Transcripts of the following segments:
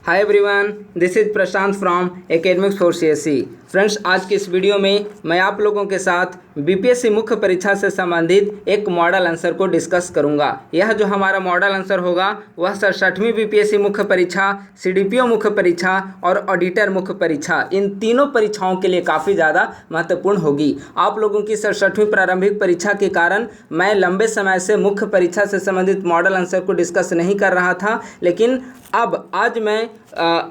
Hi everyone, this is Prashant from academics for CSC. Friends, आज की इस video में मैं आप लोगों के साथ बीपीएससी मुख्य परीक्षा से संबंधित एक मॉडल आंसर को डिस्कस करूंगा। यह जो हमारा मॉडल आंसर होगा वह 67वीं बीपीएससी मुख्य परीक्षा, सीडीपीओ मुख्य परीक्षा और ऑडिटर मुख्य परीक्षा, इन तीनों परीक्षाओं के लिए काफ़ी ज़्यादा महत्वपूर्ण होगी। आप लोगों की 67वीं प्रारंभिक परीक्षा के कारण मैं लंबे समय से मुख्य परीक्षा से संबंधित मॉडल आंसर को डिस्कस नहीं कर रहा था, लेकिन अब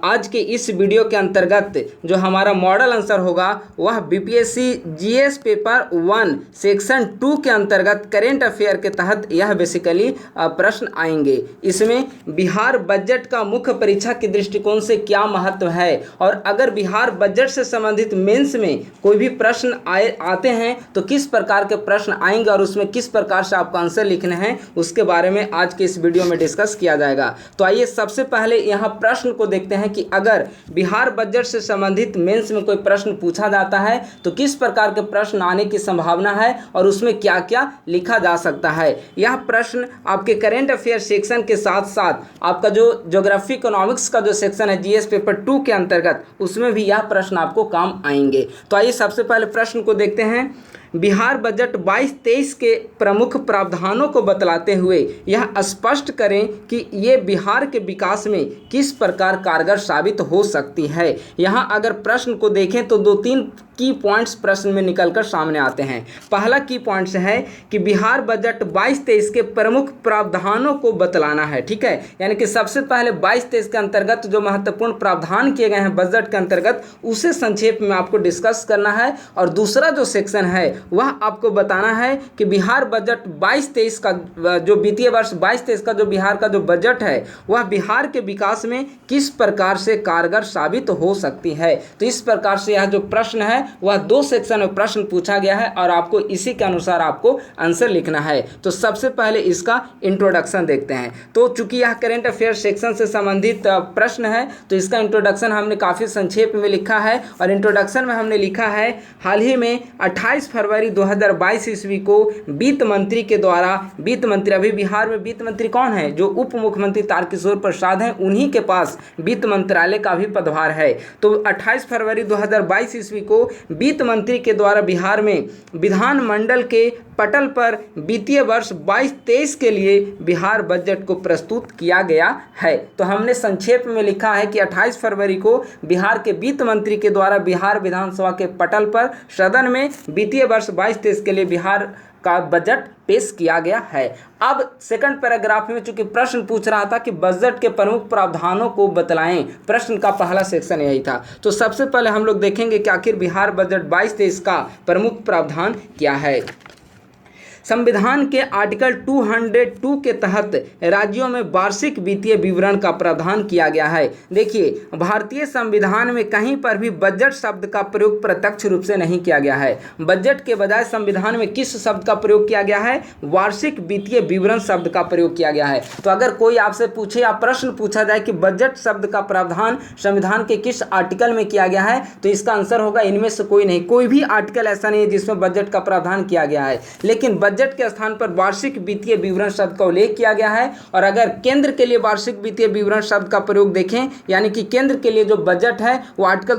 आज के इस वीडियो के अंतर्गत जो हमारा मॉडल आंसर होगा वह बीपीएससी जीएस पेपर 1 सेक्शन 2 के अंतर्गत करेंट अफेयर के तहत यह बेसिकली प्रश्न आएंगे। इसमें बिहार बजट का मुख्य परीक्षा के दृष्टिकोण से क्या महत्व है, और अगर बिहार बजट से संबंधित मेंस में कोई भी प्रश्न आते हैं तो किस प्रकार के प्रश्न आएंगे और उसमें किस प्रकार से आपको आंसर लिखने हैं, उसके बारे में आज के इस वीडियो में डिस्कस किया जाएगा। तो आइए सबसे पहले यहाँ प्रश्न को देखते हैं कि अगर बिहार बजट से संबंधित मेंस में कोई प्रश्न पूछा जाता है तो किस प्रकार के प्रश्न आने की संभावना है और उसमें क्या क्या लिखा जा सकता है। यह प्रश्न आपके करेंट अफेयर सेक्शन के साथ साथ आपका जो ज्योग्राफी इकोनॉमिक्स का जो सेक्शन है जीएस पेपर 2 के अंतर्गत, उसमें भी यह प्रश्न आपको काम आएंगे। तो आइए सबसे पहले प्रश्न को देखते हैं। बिहार बजट 22-23 के प्रमुख प्रावधानों को बतलाते हुए यह स्पष्ट करें कि ये बिहार के विकास में किस प्रकार कारगर साबित हो सकती है। यहाँ अगर प्रश्न को देखें तो 2-3 की पॉइंट्स प्रश्न में निकलकर सामने आते हैं। पहला की पॉइंट्स है कि बिहार बजट 22-23 के प्रमुख प्रावधानों को बतलाना है। ठीक है, यानी कि सबसे पहले 22-23 के अंतर्गत जो महत्वपूर्ण प्रावधान किए गए हैं बजट के अंतर्गत, उसे संक्षेप में आपको डिस्कस करना है। और दूसरा जो सेक्शन है वह आपको बताना है कि बिहार बजट 22-23 का जो वित्तीय वर्ष 22-23 का जो बिहार का जो बजट है वह बिहार के विकास में किस प्रकार से कारगर साबित हो सकती है। तो इस प्रकार से यह जो प्रश्न है वह 2 सेक्शन में प्रश्न पूछा गया है और आपको इसी के अनुसार आपको आंसर लिखना है। तो सबसे पहले इसका इंट्रोडक्शन देखते हैं। तो चूंकि यह करेंट अफेयर सेक्शन से संबंधित प्रश्न है तो इसका इंट्रोडक्शन हमने काफ़ी संक्षेप में लिखा है। और इंट्रोडक्शन में हमने लिखा है, हाल ही में 28 फरवरी 2022 ईस्वी को वित्त मंत्री के द्वारा, वित्त मंत्री, अभी बिहार में वित्त मंत्री कौन है, जो उप मुख्यमंत्री तारकिशोर प्रसाद हैं, उन्हीं के पास वित्त मंत्रालय का भी पदभार है। तो 28 फरवरी 2022 ईस्वी को वित्त मंत्री के द्वारा बिहार में विधानमंडल के पटल पर वित्तीय वर्ष 22-23 के लिए बिहार बजट को प्रस्तुत किया गया है। तो हमने संक्षेप में लिखा है कि 28 फरवरी को बिहार के वित्त मंत्री के द्वारा बिहार विधानसभा के पटल पर सदन में वित्तीय वर्ष 22-23 के लिए बिहार का बजट पेश किया गया है। अब सेकंड पैराग्राफ में चूंकि प्रश्न पूछ रहा था कि बजट के प्रमुख प्रावधानों को बतलाएं, प्रश्न का पहला सेक्शन यही था। तो सबसे पहले हम लोग देखेंगे कि आखिर बिहार बजट 22-23 का प्रमुख प्रावधान क्या है। संविधान के आर्टिकल 202 के तहत राज्यों में वार्षिक वित्तीय विवरण का प्रावधान किया गया है। देखिए, भारतीय संविधान में कहीं पर भी बजट शब्द का प्रयोग प्रत्यक्ष रूप से नहीं किया गया है। बजट के बजाय संविधान में किस शब्द का प्रयोग किया गया है, वार्षिक वित्तीय विवरण शब्द का प्रयोग किया गया है। तो अगर कोई आपसे पूछे या प्रश्न पूछा जाए कि बजट शब्द का प्रावधान संविधान के किस आर्टिकल में किया गया है, तो इसका आंसर होगा इनमें से कोई नहीं। कोई भी आर्टिकल ऐसा नहीं है जिसमें बजट का प्रावधान किया गया है, लेकिन बजट के स्थान पर वार्षिक वित्तीय विवरण शब्द का उल्लेख किया गया है। और अगर केंद्र के लिए वार्षिक वित्तीय विवरण शब्द का प्रयोग देखें, यानी कि केंद्र के लिए जो बजट है वो आर्टिकल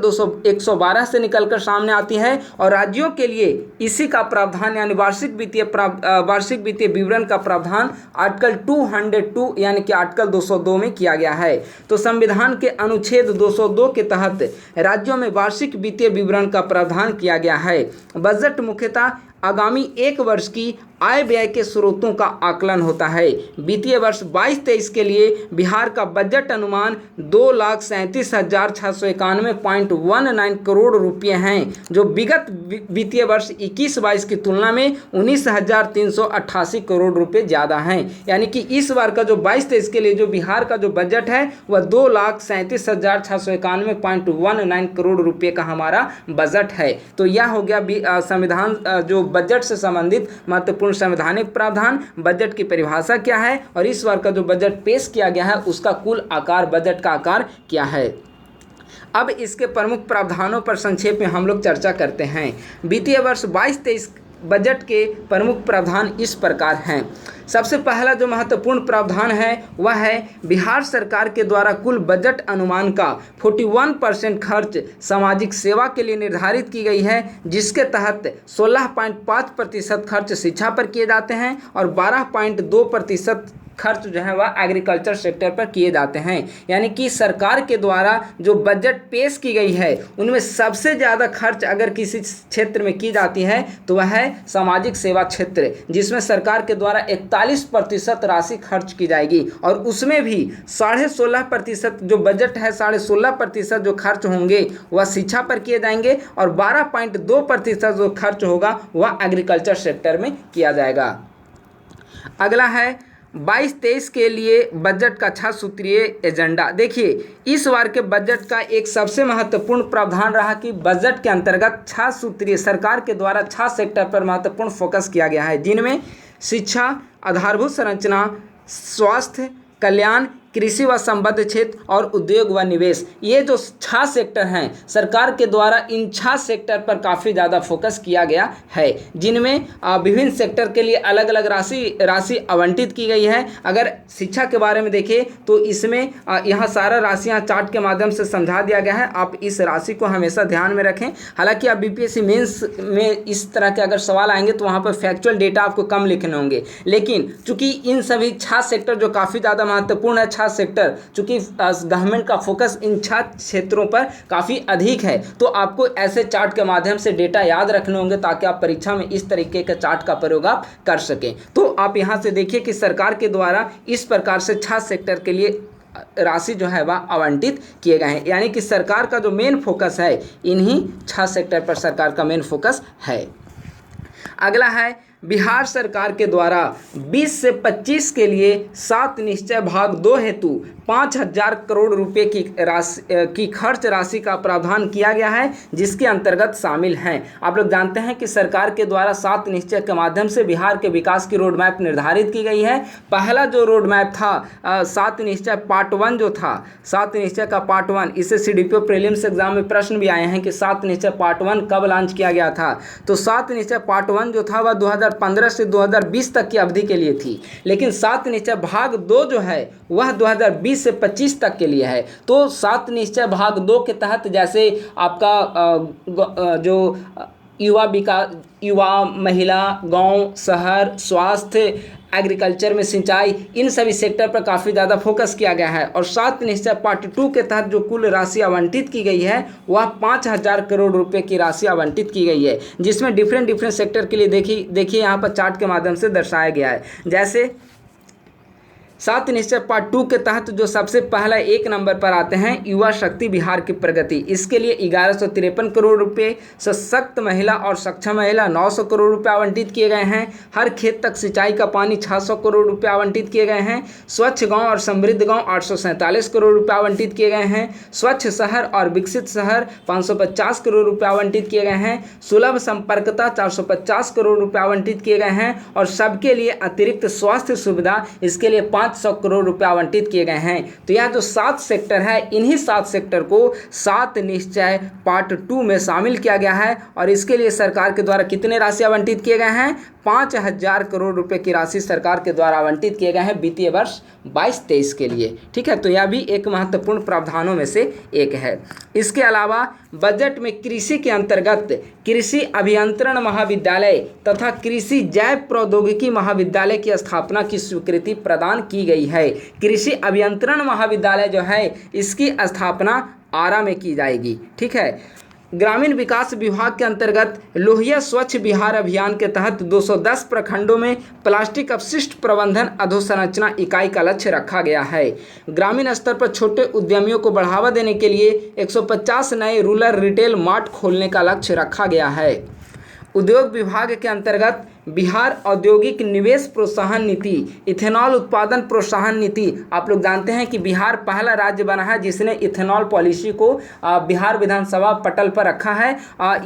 112 से निकलकर सामने आती है, और राज्यों के लिए इसी का प्रावधान यानी वार्षिक वित्तीय विवरण का प्रावधान आर्टिकल 202 यानी कि आर्टिकल 202 में किया गया है। तो संविधान के अनुच्छेद 202 के तहत राज्यों में वार्षिक वित्तीय विवरण का प्रावधान किया गया है। बजट मुख्यतः आगामी 1 वर्ष की आय व्यय के स्रोतों का आकलन होता है। वित्तीय वर्ष 22-23 के लिए बिहार का बजट अनुमान 2,37,691.19 करोड़ रुपये हैं, जो विगत वित्तीय वर्ष 21-22 की तुलना में 19,388 करोड़ रुपये ज़्यादा हैं। यानी कि इस बार का जो 22-23 के लिए जो बिहार का जो बजट है वह 2,37,691.19 करोड़ रुपये का हमारा बजट है। तो यह हो गया संविधान जो बजट से संबंधित महत्वपूर्ण संवैधानिक प्रावधान। बजट की परिभाषा क्या है और इस बार का जो बजट पेश किया गया है उसका कुल आकार, बजट का आकार क्या है। अब इसके प्रमुख प्रावधानों पर संक्षेप में हम लोग चर्चा करते हैं। वित्तीय वर्ष 22-23 बजट के प्रमुख प्रावधान इस प्रकार हैं। सबसे पहला जो महत्वपूर्ण प्रावधान है वह है बिहार सरकार के द्वारा कुल बजट अनुमान का 41% खर्च सामाजिक सेवा के लिए निर्धारित की गई है, जिसके तहत 16.5% खर्च शिक्षा पर किए जाते हैं और 12.2% खर्च जो है वह एग्रीकल्चर सेक्टर पर किए जाते हैं। यानी कि सरकार के द्वारा जो बजट पेश की गई है उनमें सबसे ज़्यादा खर्च अगर किसी क्षेत्र में की जाती है तो वह है सामाजिक सेवा क्षेत्र, जिसमें सरकार के द्वारा 41% राशि खर्च की जाएगी और उसमें भी 16.5% जो बजट है 16.5% जो खर्च होंगे वह शिक्षा पर किए जाएंगे और 12.2% जो खर्च होगा वह एग्रीकल्चर सेक्टर में किया जाएगा। अगला है 22-23 के लिए बजट का 6 सूत्रीय एजेंडा। देखिए, इस बार के बजट का एक सबसे महत्वपूर्ण प्रावधान रहा कि बजट के अंतर्गत 6 सूत्रीय सरकार के द्वारा 6 सेक्टर पर महत्वपूर्ण फोकस किया गया है, जिनमें शिक्षा, आधारभूत संरचना, स्वास्थ्य, कल्याण, कृषि व संबद्ध क्षेत्र और उद्योग व निवेश। ये जो 6 सेक्टर हैं सरकार के द्वारा इन 6 सेक्टर पर काफ़ी ज़्यादा फोकस किया गया है, जिनमें विभिन्न सेक्टर के लिए अलग अलग राशि आवंटित की गई है। अगर शिक्षा के बारे में देखें तो इसमें यहाँ सारा राशियाँ चार्ट के माध्यम से समझा दिया गया है, आप इस राशि को हमेशा ध्यान में रखें। हालांकि आप बीपीएससी मेंस में इस तरह के अगर सवाल आएंगे तो वहाँ पर फैक्चुअल डेटा आपको कम लिखने होंगे, लेकिन चूँकि इन सभी 6 सेक्टर जो काफ़ी ज़्यादा महत्वपूर्ण है सेक्टर, चूंकि गवर्नमेंट का फोकस इन 6 क्षेत्रों पर काफ़ी अधिक है, तो आपको ऐसे चार्ट के माध्यम से डेटा याद रखने होंगे ताकि आप परीक्षा में इस तरीके के चार्ट का प्रयोग आप कर सकें। तो आप यहां से देखिए कि सरकार के द्वारा इस प्रकार से 6 सेक्टर के लिए राशि जो है वह आवंटित किए गए हैं, यानी कि सरकार का जो मेन फोकस है इन्हीं 6 सेक्टर पर सरकार का मेन फोकस है। अगला है बिहार सरकार के द्वारा 20 से 25 के लिए 7 निश्चय भाग 2 हेतु 5,000 करोड़ रुपए की खर्च राशि का प्रावधान किया गया है, जिसके अंतर्गत शामिल हैं। आप लोग जानते हैं कि सरकार के द्वारा 7 निश्चय के माध्यम से बिहार के विकास की रोड मैप निर्धारित की गई है। पहला जो रोड मैप था 7 निश्चय पार्ट 1 जो था, 7 निश्चय का पार्ट 1, इससे सीडीपीओ प्रीलिम्स एग्जाम में प्रश्न भी आए हैं कि 7 निश्चय पार्ट 1 कब लॉन्च किया गया था। तो 7 निश्चय पार्ट 1 जो था वह 2015 से 2020 तक की अवधि के लिए थी, लेकिन 7 निश्चय भाग 2 जो है वह 2020 से 25 तक के लिए है। तो 7 निश्चय भाग 2 के तहत जैसे आपका जो युवा, महिला, गांव, शहर, स्वास्थ्य, एग्रीकल्चर में सिंचाई, इन सभी सेक्टर पर काफ़ी ज़्यादा फोकस किया गया है। और 7 निश्चय पार्ट 2 के तहत जो कुल राशि आवंटित की गई है वह 5,000 करोड़ रुपए की राशि आवंटित की गई है, जिसमें डिफरेंट सेक्टर के लिए देखिए यहाँ पर चार्ट के माध्यम से दर्शाया गया है। जैसे 7 निश्चय पार्ट 2 के तहत जो सबसे पहला 1 नंबर पर आते हैं युवा शक्ति बिहार की प्रगति, इसके लिए 1153 करोड़ रुपए, सशक्त महिला और सक्षम महिला 900 करोड़ रुपए आवंटित किए गए हैं। हर खेत तक सिंचाई का पानी 600 करोड़ रुपए आवंटित किए गए हैं। स्वच्छ गांव और समृद्ध गांव 847 करोड़ रुपए आवंटित किए गए हैं। स्वच्छ शहर और विकसित शहर 550 करोड़ रुपए आवंटित किए गए हैं। सुलभ संपर्कता 450 करोड़ रुपए आवंटित किए गए हैं और सबके लिए अतिरिक्त स्वास्थ्य सुविधा, इसके लिए 500 करोड़ रुपए आवंटित किए गए हैं। तो यह जो 7 सेक्टर है, इन्हीं 7 सेक्टर को 7 निश्चय पार्ट 2 में शामिल किया गया है और इसके लिए सरकार के द्वारा कितने राशि आवंटित किए गए हैं? 5,000 करोड़ रुपए की राशि सरकार के द्वारा आवंटित किए गए हैं वित्तीय वर्ष 22-23 के लिए। ठीक है, तो यह भी एक महत्वपूर्ण प्रावधानों में से एक है। इसके अलावा बजट में कृषि के अंतर्गत कृषि अभियंत्रण महाविद्यालय तथा कृषि जैव प्रौद्योगिकी महाविद्यालय की स्थापना की स्वीकृति प्रदान की गई है। कृषि अभियंत्रण महाविद्यालय जो है इसकी स्थापना आरा में की जाएगी। ठीक है, ग्रामीण विकास विभाग के अंतर्गत लोहिया स्वच्छ बिहार अभियान के तहत 210 प्रखंडों में प्लास्टिक अपशिष्ट प्रबंधन अधोसंरचना इकाई का लक्ष्य रखा गया है। ग्रामीण स्तर पर छोटे उद्यमियों को बढ़ावा देने के लिए 150 नए रूरल रिटेल मार्ट खोलने का लक्ष्य रखा गया है। उद्योग विभाग के अंतर्गत बिहार औद्योगिक निवेश प्रोत्साहन नीति, इथेनॉल उत्पादन प्रोत्साहन नीति। आप लोग जानते हैं कि बिहार पहला राज्य बना है जिसने इथेनॉल पॉलिसी को बिहार विधानसभा पटल पर रखा है।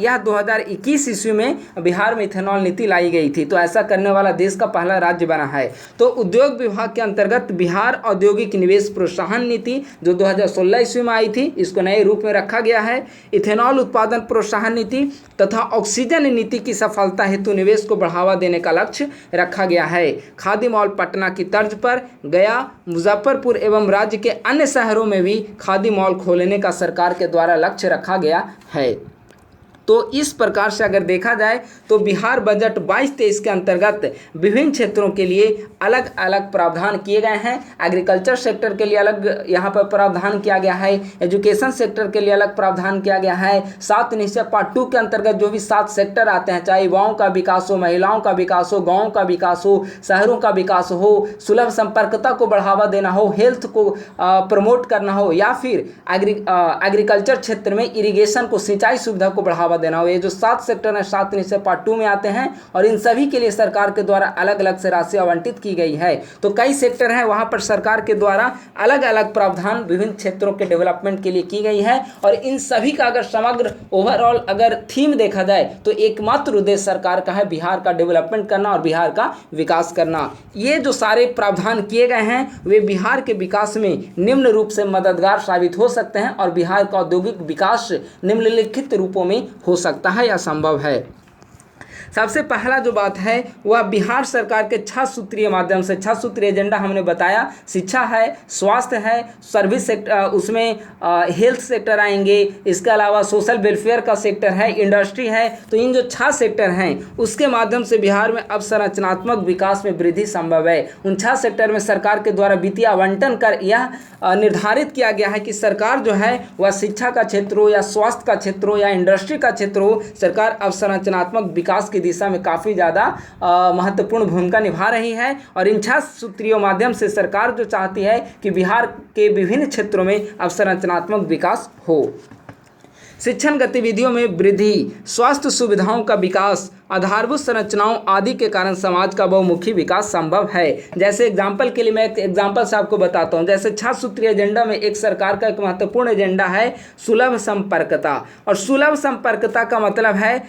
यह 2021 ईस्वी में बिहार में इथेनॉल नीति लाई गई थी, तो ऐसा करने वाला देश का पहला राज्य बना है। तो उद्योग विभाग के अंतर्गत बिहार औद्योगिक निवेश प्रोत्साहन नीति जो 2016 ईस्वी में आई थी, इसको नए रूप में रखा गया है। इथेनॉल उत्पादन प्रोत्साहन नीति तथा ऑक्सीजन नीति की सफलता हेतु निवेश को बढ़ावा देने का लक्ष्य रखा गया है। खादी मॉल पटना की तर्ज पर गया, मुजफ्फरपुर एवं राज्य के अन्य शहरों में भी खादी मॉल खोलने का सरकार के द्वारा लक्ष्य रखा गया है। तो इस प्रकार से अगर देखा जाए तो बिहार बजट 22-23 के अंतर्गत विभिन्न क्षेत्रों के लिए अलग अलग प्रावधान किए गए हैं। एग्रीकल्चर सेक्टर के लिए अलग यहाँ पर प्रावधान किया गया है, एजुकेशन सेक्टर के लिए अलग प्रावधान किया गया है। 7 निश्चय पार्ट 2 के अंतर्गत जो भी 7 सेक्टर आते हैं, चाहे युवाओं का विकास हो, महिलाओं का विकास हो, गाँव का विकास हो, शहरों का विकास हो, सुलभ संपर्कता को बढ़ावा देना हो, हेल्थ को प्रमोट करना हो, या फिर एग्रीकल्चर क्षेत्र में इरिगेशन को, सिंचाई सुविधा को बढ़ावा देना हो, ये जो 7 सेक्टर हैं 7 निश्चय पार्ट 2 में आते हैं और इन सभी के लिए सरकार के द्वारा अलग अलग से राशि आवंटित की गई है। तो कई सेक्टर हैं, वहां पर सरकार के द्वारा अलग अलग प्रावधान विभिन्न क्षेत्रों के डेवलपमेंट के लिए की गई है। और इन सभी का अगर समग्र ओवरऑल अगर थीम देखा जाए तो एकमात्र उद्देश्य सरकार का है बिहार का डेवलपमेंट करना और बिहार का विकास करना। ये जो सारे प्रावधान किए गए हैं वे बिहार के विकास में निम्न रूप से मददगार साबित हो सकते हैं और बिहार का औद्योगिक विकास निम्नलिखित रूपों में हो सकता है या संभव है। सबसे पहला जो बात है वह बिहार सरकार के 6 सूत्रीय माध्यम से, 6 सूत्रीय एजेंडा हमने बताया, शिक्षा है, स्वास्थ्य है, सर्विस सेक्टर, उसमें हेल्थ सेक्टर आएंगे, इसके अलावा सोशल वेलफेयर का सेक्टर है, इंडस्ट्री है। तो इन जो 6 सेक्टर हैं उसके माध्यम से बिहार में अवसंरचनात्मक विकास में वृद्धि संभव है। उन 6 सेक्टर में सरकार के द्वारा वित्तीय आवंटन कर यह निर्धारित किया गया है कि सरकार जो है वह शिक्षा का क्षेत्र हो या स्वास्थ्य का क्षेत्र हो या इंडस्ट्री का क्षेत्र हो, सरकार अवसंरचनात्मक विकास की दिशा में काफ़ी ज़्यादा महत्वपूर्ण भूमिका निभा रही है। और इन 6 सूत्रीय माध्यम से सरकार जो चाहती है कि बिहार के विभिन्न क्षेत्रों में अवसंरचनात्मक विकास हो। शिक्षण गतिविधियों में वृद्धि, स्वास्थ्य सुविधाओं का विकास, आधारभूत संरचनाओं आदि के कारण समाज का बहुमुखी विकास संभव है। जैसे एग्जाम्पल के लिए मैं एक एग्जाम्पल से आपको बताता हूँ। जैसे 6 सूत्रीय एजेंडा में एक सरकार का एक महत्वपूर्ण एजेंडा है सुलभ संपर्कता। और सुलभ संपर्कता का मतलब है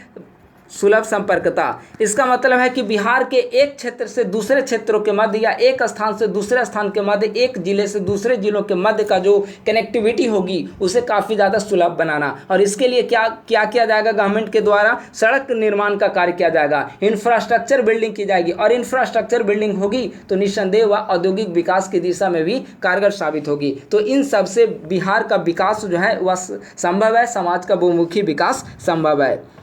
सुलभ संपर्कता, इसका मतलब है कि बिहार के एक क्षेत्र से दूसरे क्षेत्रों के मध्य या एक स्थान से दूसरे स्थान के मध्य, एक जिले से दूसरे जिलों के मध्य का जो कनेक्टिविटी होगी उसे काफ़ी ज़्यादा सुलभ बनाना। और इसके लिए क्या किया जाएगा, गवर्नमेंट के द्वारा सड़क निर्माण का कार्य किया जाएगा, इंफ्रास्ट्रक्चर बिल्डिंग की जाएगी। और इंफ्रास्ट्रक्चर बिल्डिंग होगी तो निस्संदेह वह औद्योगिक विकास की दिशा में भी कारगर साबित होगी। तो इन सब से बिहार का विकास जो है वह संभव है, समाज का बहुमुखी विकास संभव है।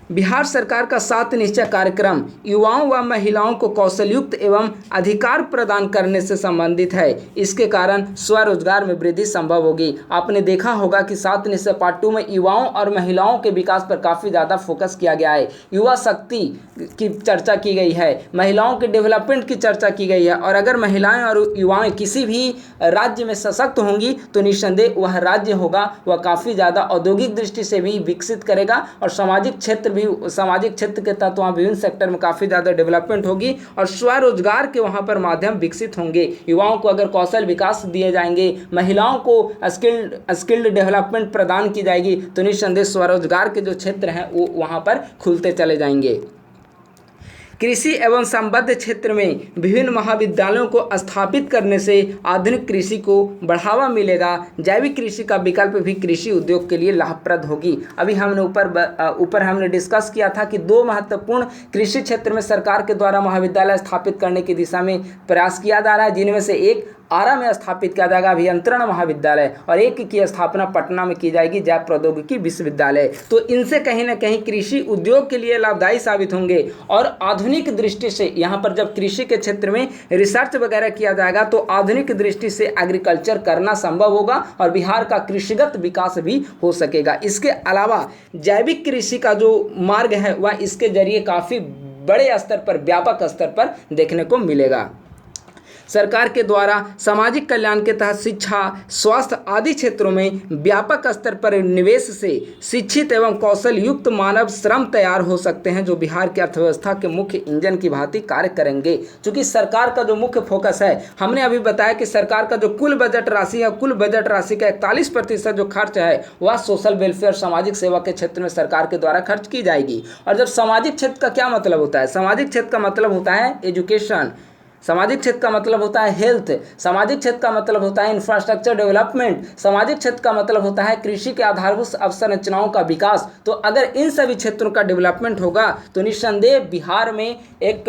बिहार सरकार का 7 निश्चय कार्यक्रम युवाओं व महिलाओं को कौशलयुक्त एवं अधिकार प्रदान करने से संबंधित है। इसके कारण स्वरोजगार में वृद्धि संभव होगी। आपने देखा होगा कि 7 निश्चय पार्ट 2 में युवाओं और महिलाओं के विकास पर काफ़ी ज़्यादा फोकस किया गया है। युवा शक्ति की चर्चा की गई है, महिलाओं के डेवलपमेंट की चर्चा की गई है। और अगर महिलाएं और युवाएं किसी भी राज्य में सशक्त होंगी तो निस्संदेह वह राज्य होगा वह काफ़ी ज़्यादा औद्योगिक दृष्टि से भी विकसित करेगा और सामाजिक क्षेत्र के तत्व वहाँ विभिन्न सेक्टर में काफ़ी ज़्यादा डेवलपमेंट होगी और स्वरोजगार के वहाँ पर माध्यम विकसित होंगे। युवाओं को अगर कौशल विकास दिए जाएंगे, महिलाओं को स्किल्ड डेवलपमेंट प्रदान की जाएगी तो निस्संदेह स्वरोजगार के जो क्षेत्र हैं वो वहाँ पर खुलते चले जाएंगे। कृषि एवं संबद्ध क्षेत्र में विभिन्न महाविद्यालयों को स्थापित करने से आधुनिक कृषि को बढ़ावा मिलेगा। जैविक कृषि का विकल्प भी कृषि उद्योग के लिए लाभप्रद होगी। अभी हमने ऊपर हमने डिस्कस किया था कि 2 महत्वपूर्ण कृषि क्षेत्र में सरकार के द्वारा महाविद्यालय स्थापित करने की दिशा में प्रयास किया जा रहा है, जिनमें से एक आरा में स्थापित किया जाएगा अभियंत्रण महाविद्यालय और एक की स्थापना पटना में की जाएगी जैव प्रौद्योगिकी विश्वविद्यालय। तो इनसे कहीं ना कहीं कृषि उद्योग के लिए लाभदायी साबित होंगे। और आधुनिक दृष्टि से यहाँ पर जब कृषि के क्षेत्र में रिसर्च वगैरह किया जाएगा तो आधुनिक दृष्टि से एग्रीकल्चर करना संभव होगा और बिहार का कृषिगत विकास भी हो सकेगा। इसके अलावा जैविक कृषि का जो मार्ग है वह इसके जरिए काफ़ी बड़े स्तर पर, व्यापक स्तर पर देखने को मिलेगा। सरकार के द्वारा सामाजिक कल्याण के तहत शिक्षा, स्वास्थ्य आदि क्षेत्रों में व्यापक स्तर पर निवेश से शिक्षित एवं कौशल युक्त मानव श्रम तैयार हो सकते हैं, जो बिहार की अर्थव्यवस्था के मुख्य इंजन की भांति कार्य करेंगे। क्योंकि सरकार का जो मुख्य फोकस है, हमने अभी बताया कि सरकार का जो कुल बजट राशि है, कुल बजट राशि का 41% जो खर्च है वह सोशल वेलफेयर, सामाजिक सेवा के क्षेत्र में सरकार के द्वारा खर्च की जाएगी। और जब सामाजिक क्षेत्र का क्या मतलब होता है? सामाजिक क्षेत्र का मतलब होता है एजुकेशन, सामाजिक क्षेत्र का मतलब होता है हेल्थ, सामाजिक क्षेत्र का मतलब होता है इंफ्रास्ट्रक्चर डेवलपमेंट, सामाजिक क्षेत्र का मतलब होता है कृषि के आधारभूत अवसंरचनाओं का विकास। तो अगर इन सभी क्षेत्रों का डेवलपमेंट होगा तो निस्संदेह बिहार में एक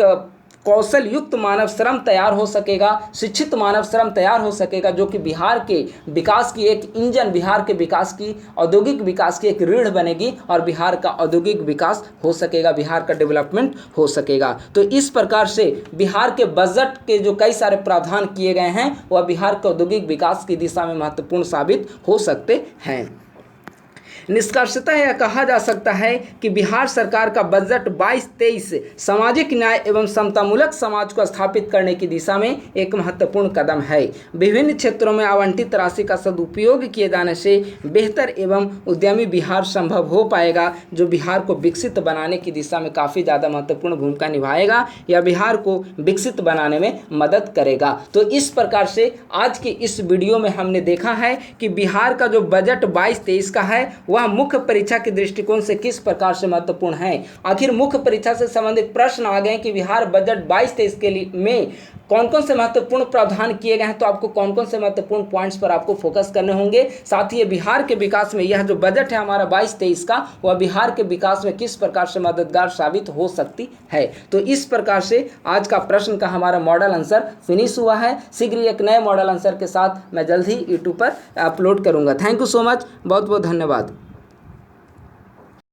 कौशल युक्त मानव श्रम तैयार हो सकेगा, शिक्षित मानव श्रम तैयार हो सकेगा, जो कि बिहार के विकास की एक इंजन, बिहार के विकास की, औद्योगिक विकास की एक रीढ़ बनेगी और बिहार का औद्योगिक विकास हो सकेगा, बिहार का डेवलपमेंट हो सकेगा। तो इस प्रकार से बिहार के बजट के जो कई सारे प्रावधान किए गए हैं वह बिहार के औद्योगिक विकास की दिशा में महत्वपूर्ण साबित हो सकते हैं। निष्कर्षतः यह कहा जा सकता है कि बिहार सरकार का बजट 22-23 सामाजिक न्याय एवं समतामूलक समाज को स्थापित करने की दिशा में एक महत्वपूर्ण कदम है। विभिन्न क्षेत्रों में आवंटित राशि का सदुपयोग किए जाने से बेहतर एवं उद्यमी बिहार संभव हो पाएगा, जो बिहार को विकसित बनाने की दिशा में काफ़ी ज़्यादा महत्वपूर्ण भूमिका निभाएगा या बिहार को विकसित बनाने में मदद करेगा। तो इस प्रकार से आज की इस वीडियो में हमने देखा है कि बिहार का जो बजट 22-23 का है वह मुख्य परीक्षा के दृष्टिकोण से किस प्रकार से महत्वपूर्ण है। आखिर मुख्य परीक्षा से संबंधित प्रश्न आ गए कि बिहार बजट 22-23 के लिए में कौन कौन से महत्वपूर्ण प्रावधान किए गए हैं, तो आपको कौन कौन से महत्वपूर्ण पॉइंट्स पर आपको फोकस करने होंगे। साथ ही बिहार के विकास में यह जो बजट है हमारा 22-23 का, वह बिहार के विकास में किस प्रकार से मददगार साबित हो सकती है। तो इस प्रकार से आज का प्रश्न का हमारा मॉडल आंसर फिनिश हुआ है। शीघ्र ही एक नए मॉडल आंसर के साथ मैं जल्द ही यूट्यूब पर अपलोड करूंगा। थैंक यू सो मच, बहुत बहुत धन्यवाद।